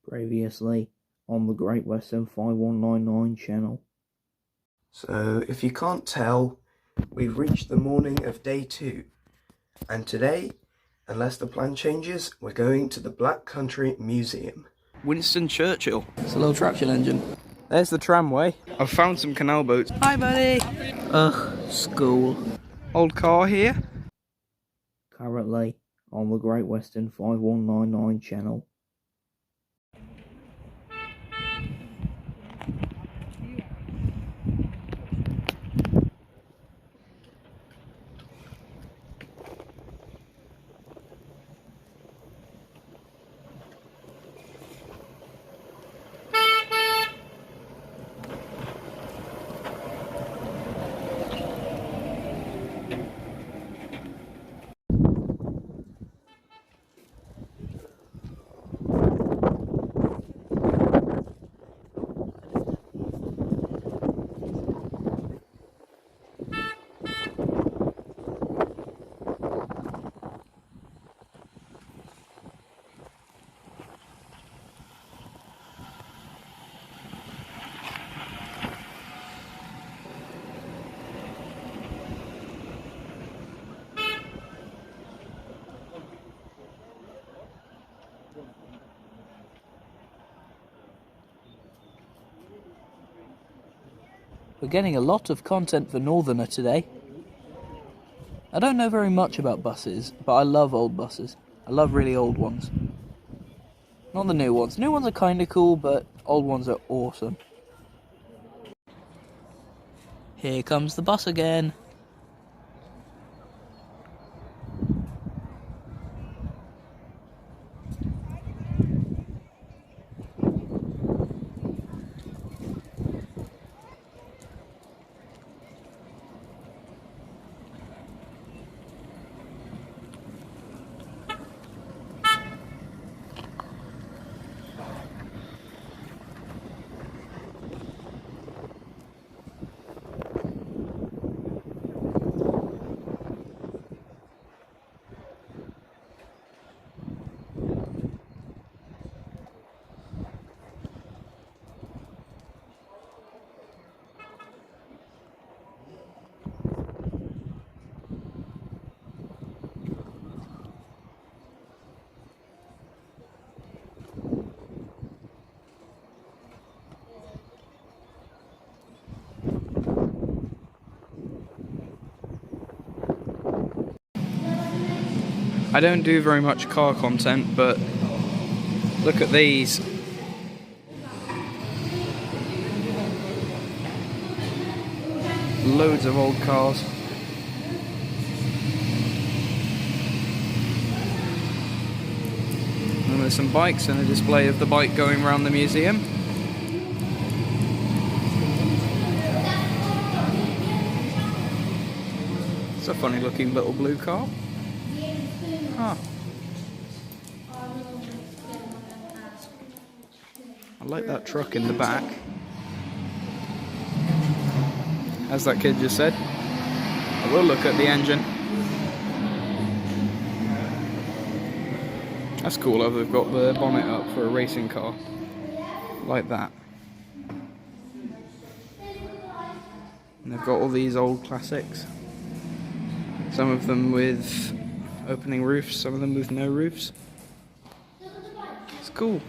Previously on the Great Western 5199 channel. So, if you can't tell, we've reached the morning of day 2. And today, unless the plan changes, we're going to the Black Country Museum. Winston Churchill. It's a little traction engine. There's the tramway. I've found some canal boats. Hi, buddy. Ugh, school. Old car here. Currently on the Great Western 5199 channel. We're getting a lot of content for Northerner today. I don't know very much about buses, but I love old buses. I love really old ones. Not the new ones. New ones are kind of cool, but old ones are awesome. Here comes the bus again. I don't do very much car content, but look at these. Loads of old cars. And there's some bikes and a display of the bike going around the museum. It's a funny looking little blue car. Ah. I like that truck in the back. As that kid just said, I will look at the engine. That's cool how they've got the bonnet up for a racing car. Like that. And they've got all these old classics. Some of them with opening roofs, some of them with no roofs. It's cool.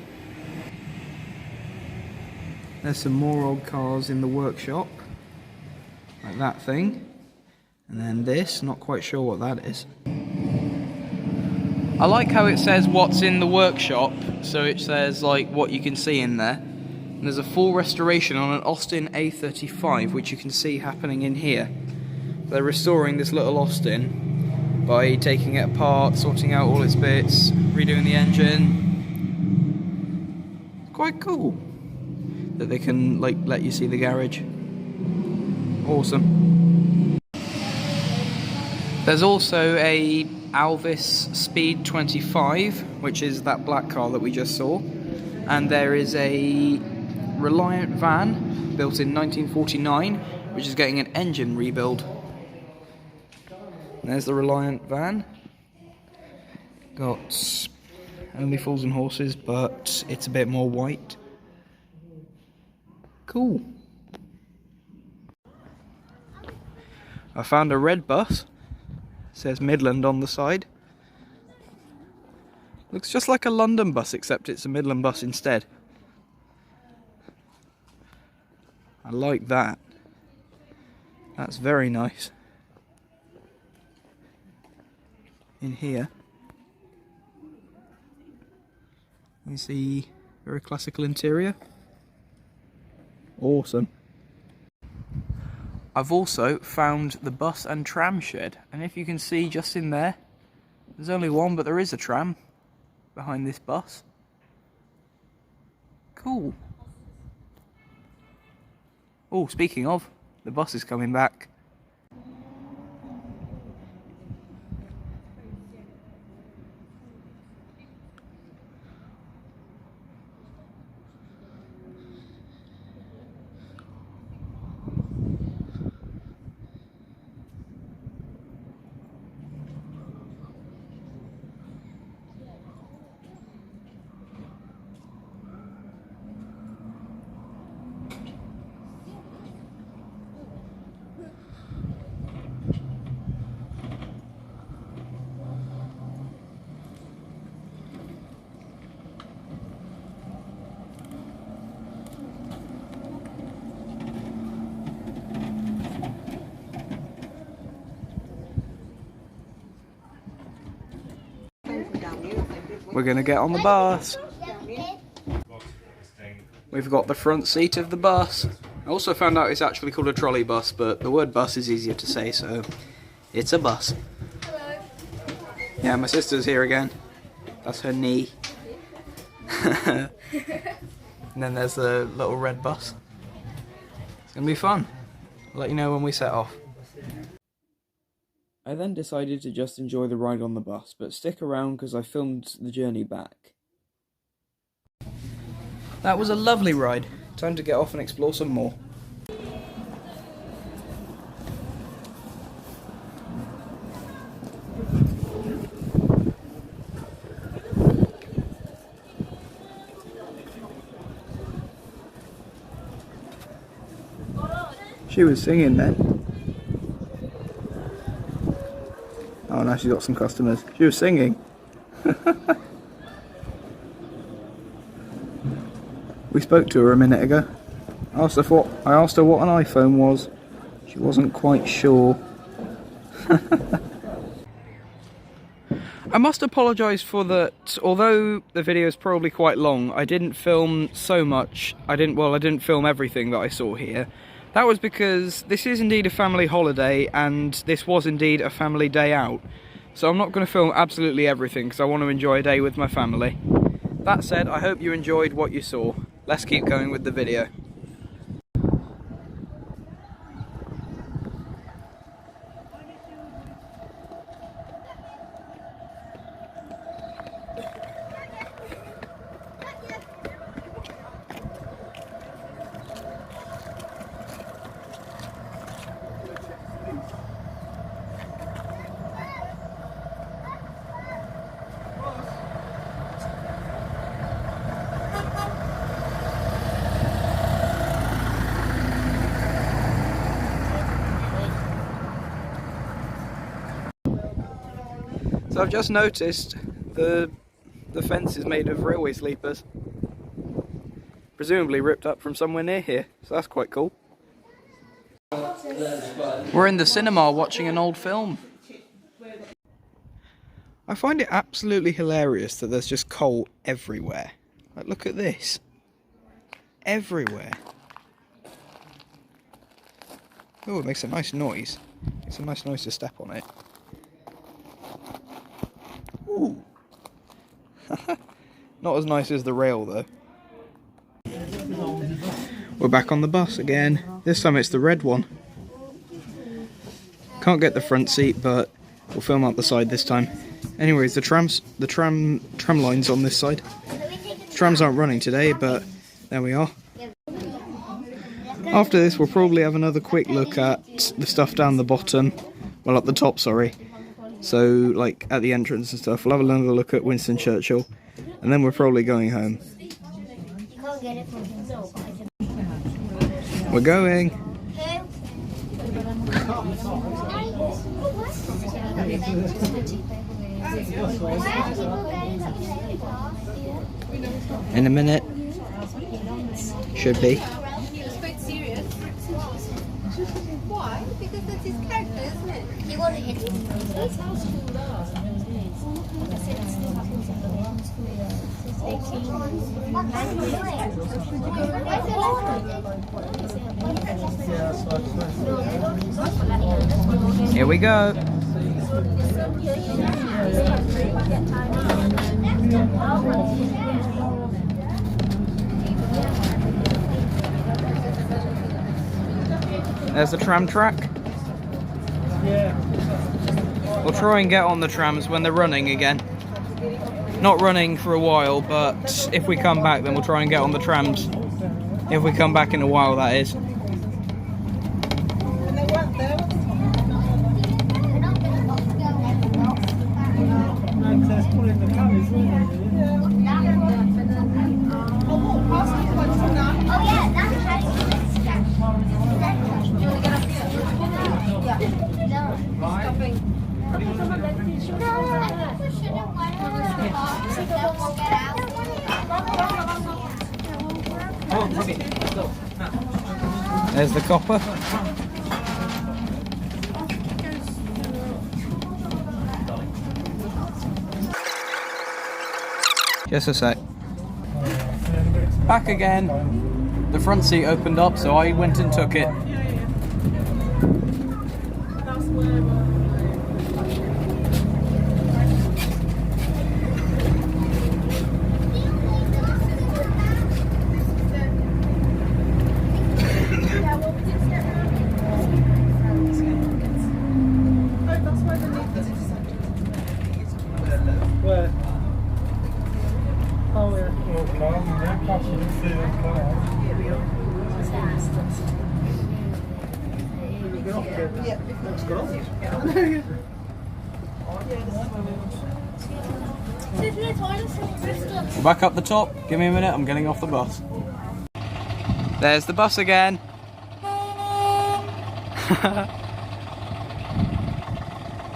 There's some more old cars in the workshop, like that thing, and then this, not quite sure what that is. I like how it says what's in the workshop, so it says like what you can see in there. And there's a full restoration on an Austin A35, which you can see happening in here. They're restoring this little Austin by taking it apart, sorting out all its bits, redoing the engine. Quite cool that they can like let you see the garage. Awesome. There's also a Alvis Speed 25, which is that black car that we just saw, and there is a Reliant van built in 1949, which is getting an engine rebuild. There's the Reliant van. Got Only Fools and Horses, but it's a bit more white. Cool. I found a red bus. It says Midland on the side. Looks just like a London bus, except it's a Midland bus instead. I like that. That's very nice. In here, you see very classical interior. Awesome. I've also found the bus and tram shed, and if you can see just in there, there's only one, but there is a tram behind this bus. Cool. Oh, speaking of, the bus is coming back. We're gonna get on the bus. We've got the front seat of the bus. I also found out it's actually called a trolley bus, but the word bus is easier to say, so it's a bus. Hello. Yeah, my sister's here again. That's her knee. And then there's the little red bus. It's gonna be fun. I'll let you know when we set off. I then decided to just enjoy the ride on the bus, but stick around because I filmed the journey back. That was a lovely ride. Time to get off and explore some more. She was singing then. Oh, now she's got some customers. She was singing. We spoke to her a minute ago. I asked her what an iPhone was. She wasn't quite sure. I must apologise for that. Although the video is probably quite long, I didn't film so much. I didn't film everything that I saw here. That was because this is indeed a family holiday, and this was indeed a family day out. So I'm not going to film absolutely everything, because I want to enjoy a day with my family. That said, I hope you enjoyed what you saw. Let's keep going with the video. So I've just noticed the fence is made of railway sleepers. Presumably ripped up from somewhere near here, so that's quite cool. We're in the cinema watching an old film. I find it absolutely hilarious that there's just coal everywhere. Like, look at this. Everywhere. Oh, it makes a nice noise. It's a nice noise to step on it. Ooh. Not as nice as the rail though. We're back on the bus again. This time it's the red one. Can't get the front seat, but we'll film out the side this time. Anyways, the tram line's on this side. Trams aren't running today, but there we are. After this, we'll probably have another quick look at the stuff down the bottom. Well, at the top, sorry. So, like, at the entrance and stuff. We'll have another look at Winston Churchill. and then we're probably going home. You can't get it from himself. We're going. In a minute. Should be. It's quite serious. Why? Because that's his character, isn't it? He wanted it. Here we go. There's the tram track. We'll try and get on the trams when they're running again. Not running for a while, but if we come back, then we'll try and get on the trams. If we come back in a while, that is. There's the copper. Just a sec. Back again. The front seat opened up, so I went and took it. We're back up the top. Give me a minute, I'm getting off the bus. There's the bus again.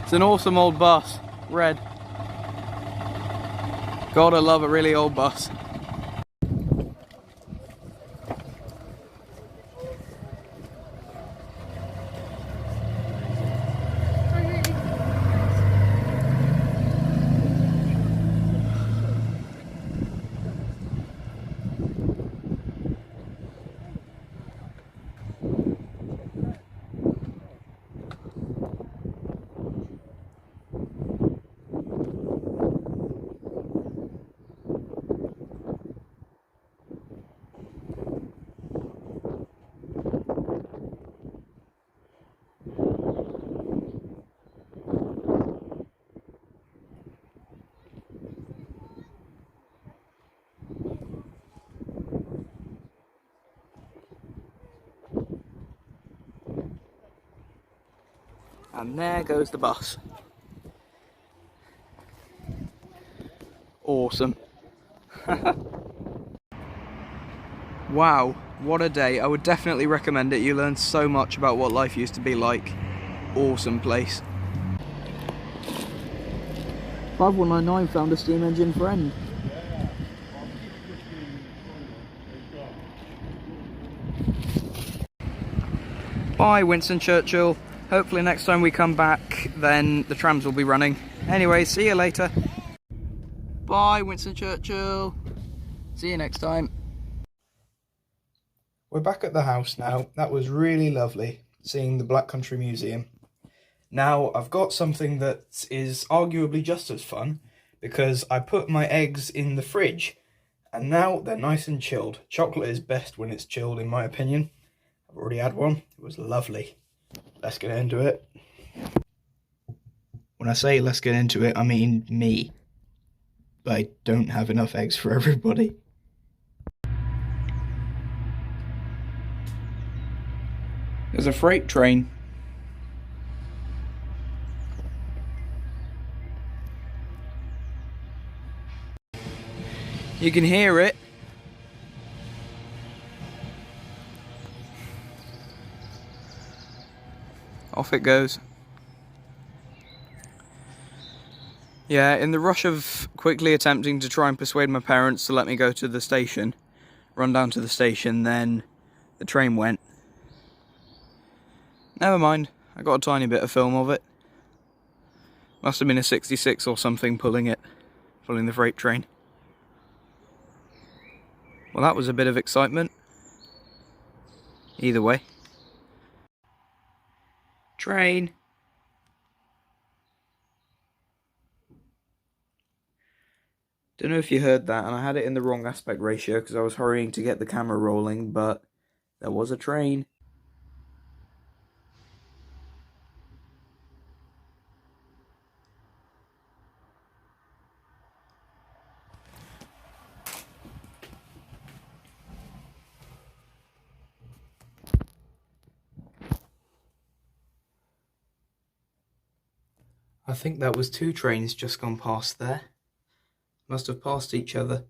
It's an awesome old bus. Red. God, I love a really old bus. And there goes the bus. Awesome. Wow, what a day. I would definitely recommend it. You learn so much about what life used to be like. Awesome place. 5199 found a steam engine friend. Bye, Winston Churchill. Hopefully next time we come back, then the trams will be running. Anyway, see you later. Bye, Winston Churchill. See you next time. We're back at the house now. That was really lovely, seeing the Black Country Museum. Now, I've got something that is arguably just as fun, because I put my eggs in the fridge, and now they're nice and chilled. Chocolate is best when it's chilled, in my opinion. I've already had one. It was lovely. Let's get into it. When I say let's get into it, I mean me. But I don't have enough eggs for everybody. There's a freight train. You can hear it. Off it goes. Yeah, in the rush of quickly attempting to try and persuade my parents to let me go to the station, run down to the station, then the train went. Never mind, I got a tiny bit of film of it. Must have been a 66 or something pulling the freight train. Well, that was a bit of excitement. Either way. Train. Don't know if you heard that, and I had it in the wrong aspect ratio because I was hurrying to get the camera rolling, but there was a train. I think that was 2 trains just gone past there. Must have passed each other.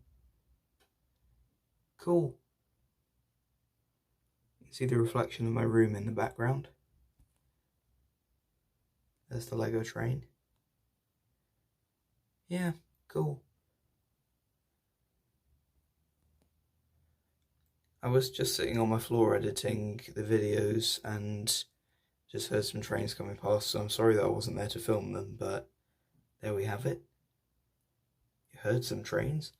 Cool. You can see the reflection of my room in the background. There's the Lego train. Yeah, cool. I was just sitting on my floor editing the videos and just heard some trains coming past, so I'm sorry that I wasn't there to film them, but there we have it. You heard some trains.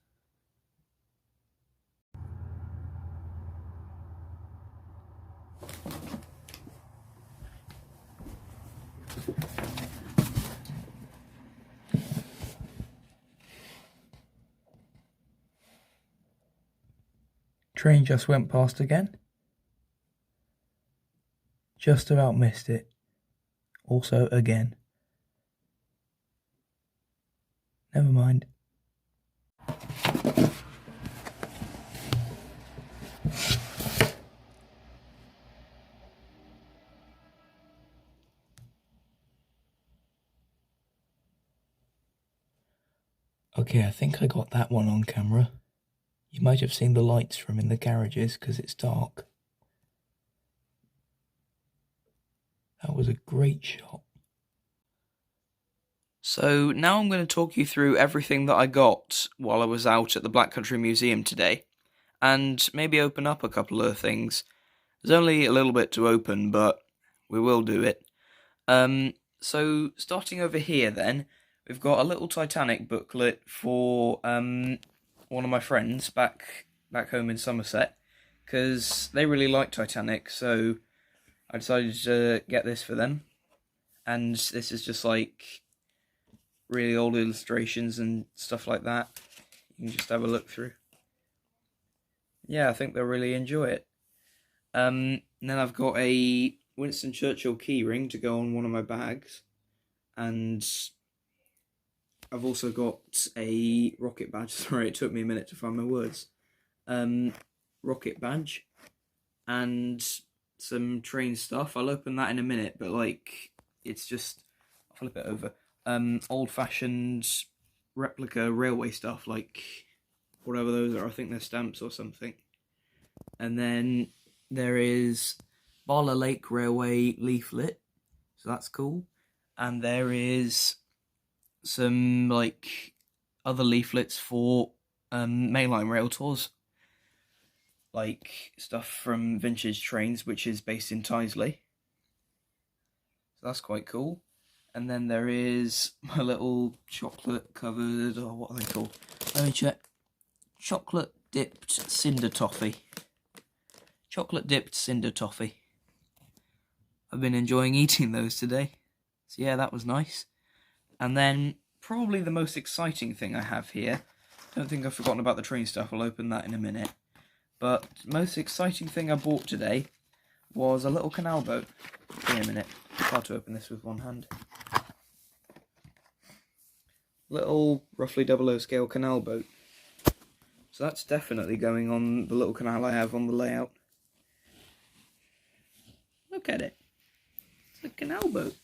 Train just went past again. Just about missed it. Also again. Never mind. Okay, I think I got that one on camera. You might have seen the lights from in the garages because it's dark. That was a great shot. So now I'm going to talk you through everything that I got while I was out at the Black Country Museum today, and maybe open up a couple of things. There's only a little bit to open, but we will do it. So starting over here then, we've got a little Titanic booklet for one of my friends back home in Somerset, because they really like Titanic, so I decided to get this for them. And this is just like really old illustrations and stuff like that. You can just have a look through. Yeah, I think they'll really enjoy it. And then I've got a Winston Churchill keyring to go on one of my bags, and I've also got a rocket badge. Sorry, it took me a minute to find my words. Rocket badge and some train stuff. I'll open that in a minute, but like it's just, I'll flip it over. Old-fashioned replica railway stuff, like whatever those are. I think they're stamps or something. And then there is Barla Lake Railway leaflet, so that's cool. And there is some like other leaflets for mainline rail tours, like stuff from Vintage Trains, which is based in Tyseley. So that's quite cool. And then there is my little chocolate covered, or what are they called? Let me check. Chocolate dipped cinder toffee. Chocolate dipped cinder toffee. I've been enjoying eating those today. So yeah, that was nice. And then probably the most exciting thing I have here. Don't think I've forgotten about the train stuff. I'll open that in a minute. But the most exciting thing I bought today was a little canal boat. Give me a minute. It's hard to open this with one hand. Little, roughly 00 scale canal boat. So that's definitely going on the little canal I have on the layout. Look at it. It's a canal boat.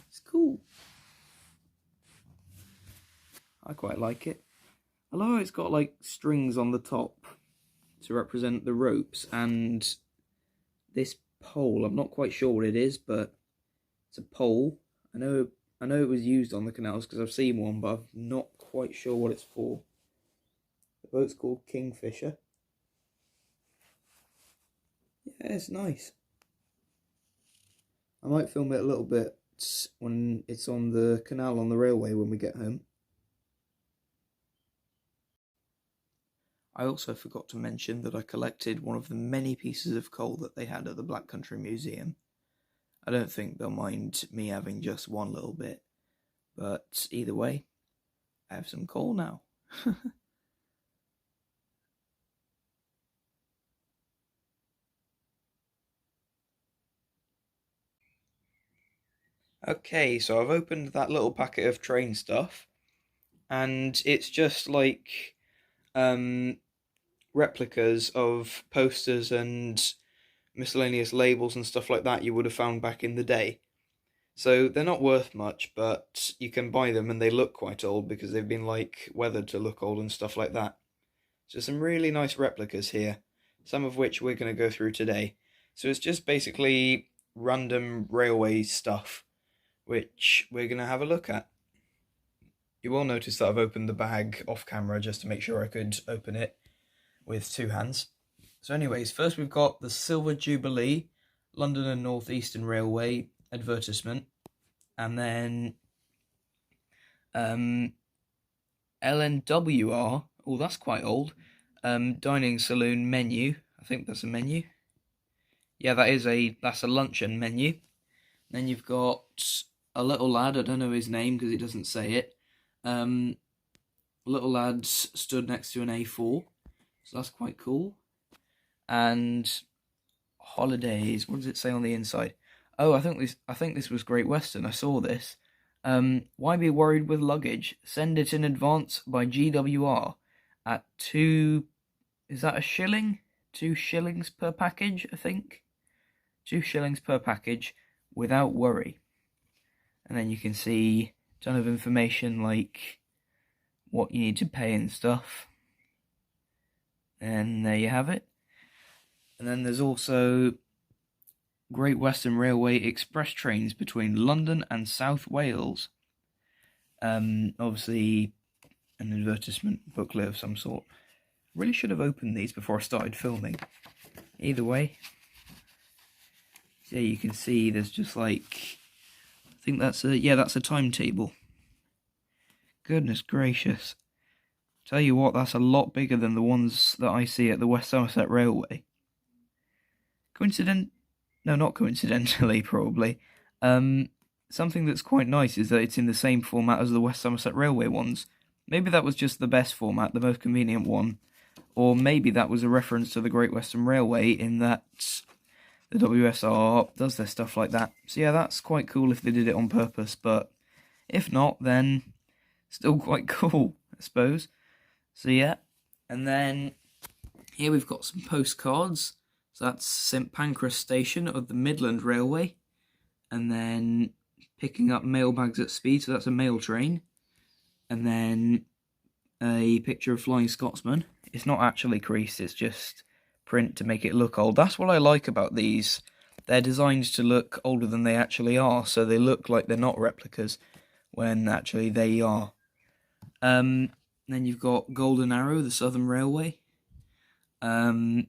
It's cool. I quite like it. I love how it's got like strings on the top to represent the ropes, and this pole, I'm not quite sure what it is, but it's a pole. I know it was used on the canals because I've seen one, but I'm not quite sure what it's for. The boat's called Kingfisher. Yeah, it's nice. I might film it a little bit when it's on the canal on the railway when we get home. I also forgot to mention that I collected one of the many pieces of coal that they had at the Black Country Museum. I don't think they'll mind me having just one little bit, but either way, I have some coal now. Okay, so I've opened that little packet of train stuff, and it's just like replicas of posters and miscellaneous labels and stuff like that you would have found back in the day. So they're not worth much, but you can buy them and they look quite old because they've been like weathered to look old and stuff like that. So some really nice replicas here, some of which we're going to go through today. So it's just basically random railway stuff, which we're going to have a look at. You will notice that I've opened the bag off camera just to make sure I could open it with two hands. So anyways, first we've got the Silver Jubilee, London and North Eastern Railway advertisement, and then LNWR, oh that's quite old, dining saloon menu, I think that's a menu. Yeah, that's a luncheon menu. Then you've got a little lad, I don't know his name because it doesn't say it. Little lad stood next to an A4, so that's quite cool. And holidays, what does it say on the inside? Oh, I think this was Great Western. I saw this. Why be worried with luggage? Send it in advance by GWR at is that a shilling? 2 shillings per package, I think. 2 shillings per package without worry. And then you can see a ton of information like what you need to pay and stuff. And there you have it. And then there's also Great Western Railway express trains between London and South Wales. Obviously an advertisement booklet of some sort. Really should have opened these before I started filming. Either way, so you can see there's just like, I think that's a timetable. Goodness gracious. Tell you what, that's a lot bigger than the ones that I see at the West Somerset Railway. Not coincidentally, probably. Something that's quite nice is that it's in the same format as the West Somerset Railway ones. Maybe that was just the best format, the most convenient one. Or maybe that was a reference to the Great Western Railway in that the WSR does their stuff like that. So yeah, that's quite cool if they did it on purpose, but if not, then still quite cool, I suppose. So yeah, and then here we've got some postcards. So that's St Pancras Station of the Midland Railway. And then picking up mail bags at speed, so that's a mail train. And then a picture of Flying Scotsman. It's not actually creased, it's just print to make it look old. That's what I like about these. They're designed to look older than they actually are, so they look like they're not replicas when actually they are. Then you've got Golden Arrow, the Southern Railway. And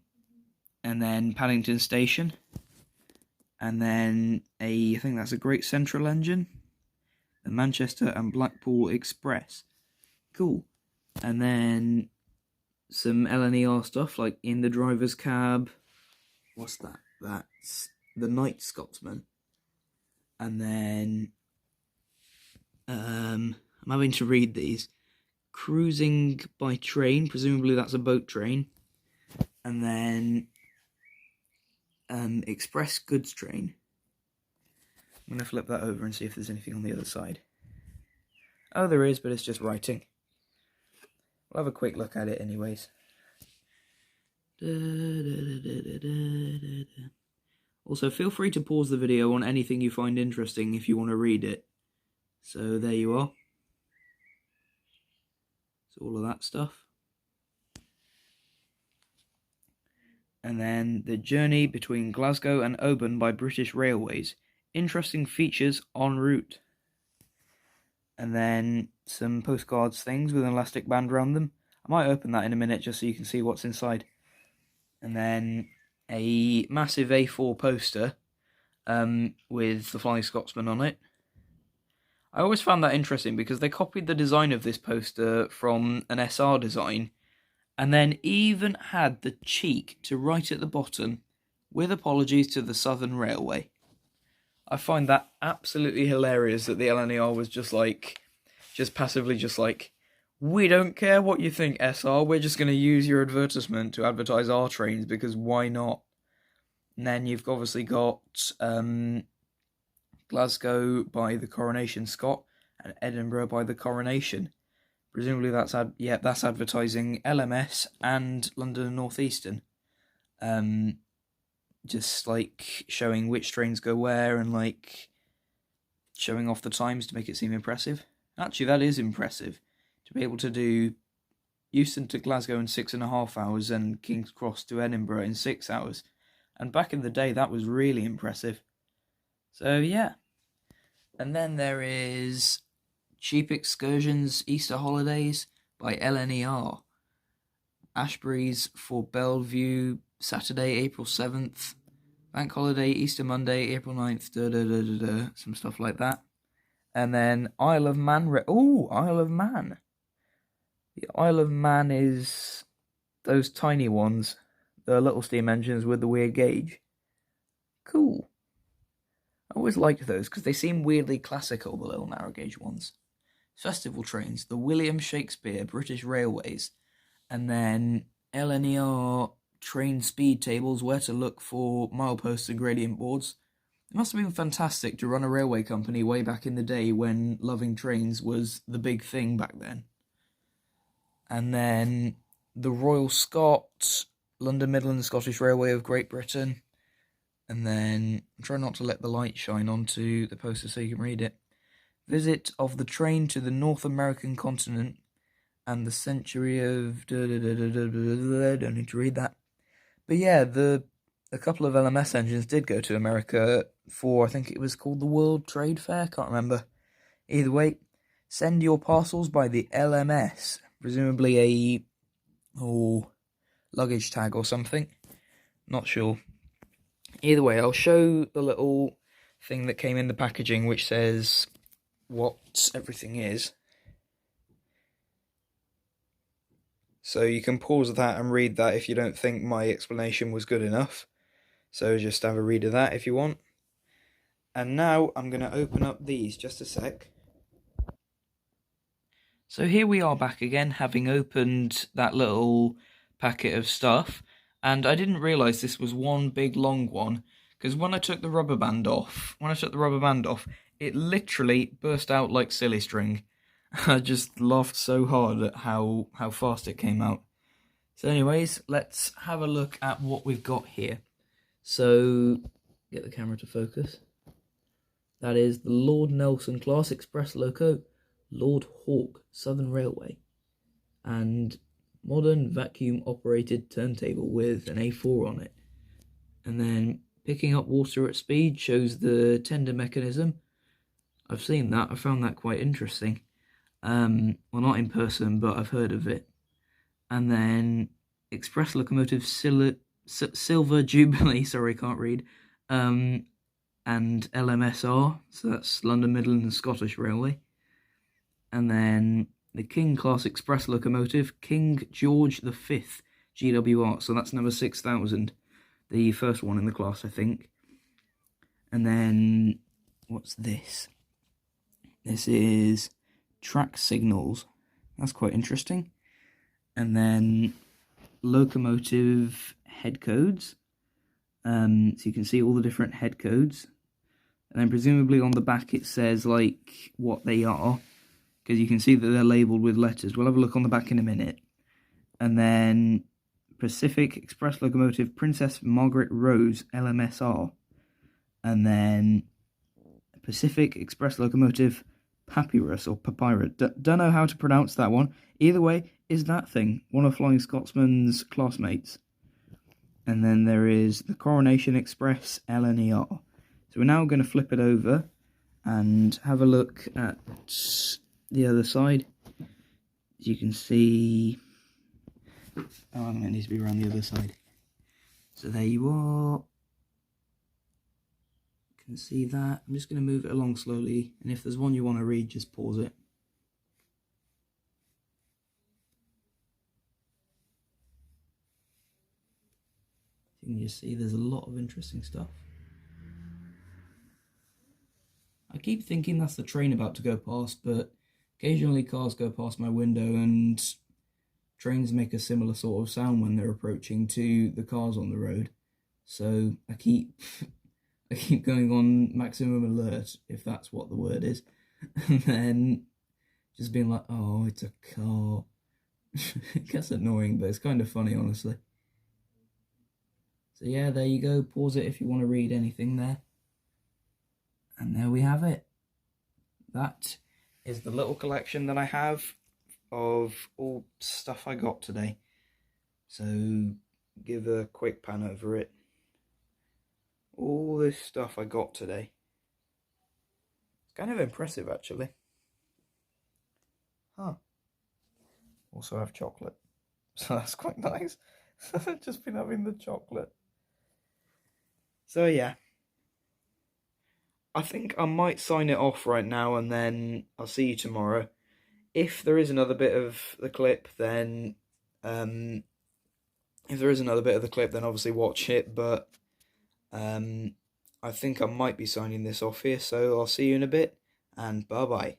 then Paddington Station, and then I think that's a Great Central Engine, the Manchester and Blackpool Express. Cool. And then some LNER stuff like In the Driver's Cab. What's that? That's the Night Scotsman. And then I'm having to read these. Cruising by Train, presumably that's a boat train. And then Express Goods Train. I'm going to flip that over and see if there's anything on the other side. Oh, there is, but it's just writing. We'll have a quick look at it anyways. Also, feel free to pause the video on anything you find interesting if you want to read it. So there you are. So all of that stuff. And then the journey between Glasgow and Oban by British Railways. Interesting features en route. And then some postcards things with an elastic band around them. I might open that in a minute just so you can see what's inside. And then a massive A4 poster with the Flying Scotsman on it. I always found that interesting because they copied the design of this poster from an SR design and then even had the cheek to write at the bottom, with apologies to the Southern Railway. I find that absolutely hilarious that the LNER was just passively we don't care what you think, SR, we're just going to use your advertisement to advertise our trains because why not? And then you've obviously got Glasgow by the Coronation Scot and Edinburgh by the Coronation. Presumably that's advertising LMS and London and North Eastern. Just showing which trains go where and showing off the times to make it seem impressive. Actually, that is impressive. To be able to do Euston to Glasgow in 6.5 hours and King's Cross to Edinburgh in 6 hours. And back in the day, that was really impressive. So, yeah. And then there is Cheap Excursions Easter Holidays by LNER. Ashbury's for Bellevue, Saturday, April 7th. Bank Holiday, Easter Monday, April 9th, some stuff like that. And then Isle of Man. Isle of Man. The Isle of Man is those tiny ones. The little steam engines with the weird gauge. Cool. I always liked those because they seem weirdly classical, the little narrow gauge ones. Festival trains, the William Shakespeare, British Railways. And then LNER train speed tables, where to look for mileposts and gradient boards. It must have been fantastic to run a railway company way back in the day when loving trains was the big thing back then. And then the Royal Scot, London Midland Scottish Railway of Great Britain. And then, try not to let the light shine onto the poster so you can read it. Visit of the train to the North American continent and the century of... Don't need to read that. But yeah, a couple of LMS engines did go to America for, I think it was called the World Trade Fair, can't remember. Either way, send your parcels by the LMS, presumably a luggage tag or something. Not sure. Either way, I'll show the little thing that came in the packaging which says what everything is. So you can pause that and read that if you don't think my explanation was good enough. So just have a read of that if you want. And now I'm going to open up these, just a sec. So here we are back again, having opened that little packet of stuff. And I didn't realise this was one big long one, because when I took the rubber band off, it literally burst out like silly string. I just laughed so hard at how fast it came out. So anyways, let's have a look at what we've got here. So, get the camera to focus. That is the Lord Nelson Class Express Loco, Lord Hawke Southern Railway. And modern vacuum operated turntable with an A4 on it. And then picking up water at speed shows the tender mechanism. I've seen that, I found that quite interesting. Well, not in person, but I've heard of it. And then Express Locomotive Silver Jubilee, sorry, can't read, and LMSR, so that's London, Midland and Scottish Railway. And then the King Class Express Locomotive, King George V GWR, so that's number 6000, the first one in the class, I think. And then, what's this? This is track signals. That's quite interesting. And then locomotive head codes. So you can see all the different head codes. And then presumably on the back it says like what they are, because you can see that they're labelled with letters. We'll have a look on the back in a minute. And then Pacific Express Locomotive Princess Margaret Rose LMSR. And then Pacific Express Locomotive papyrus or papyrus. Don't know how to pronounce that one. Either way, is that thing one of Flying Scotsman's classmates? And then there is the Coronation Express LNER. So we're now going to flip it over and have a look at the other side. As you can see, oh, it needs to be around the other side. So there you are. You can see that. I'm just going to move it along slowly, and if there's one you want to read, just pause it. You can just see there's a lot of interesting stuff. I keep thinking that's the train about to go past, but occasionally cars go past my window and trains make a similar sort of sound when they're approaching to the cars on the road. So I keep going on maximum alert, if that's what the word is, and then just being like, oh, it's a car. It gets annoying, but it's kind of funny, honestly. So yeah, there you go. Pause it if you want to read anything there. And there we have it. That is the little collection that I have of all stuff I got today. So give a quick pan over it. All this stuff I got today. It's kind of impressive, actually. Huh. Also have chocolate. So that's quite nice. I've just been having the chocolate. So yeah. I think I might sign it off right now, and then I'll see you tomorrow. If there is another bit of the clip, then obviously watch it. But I think I might be signing this off here, so I'll see you in a bit, and bye bye.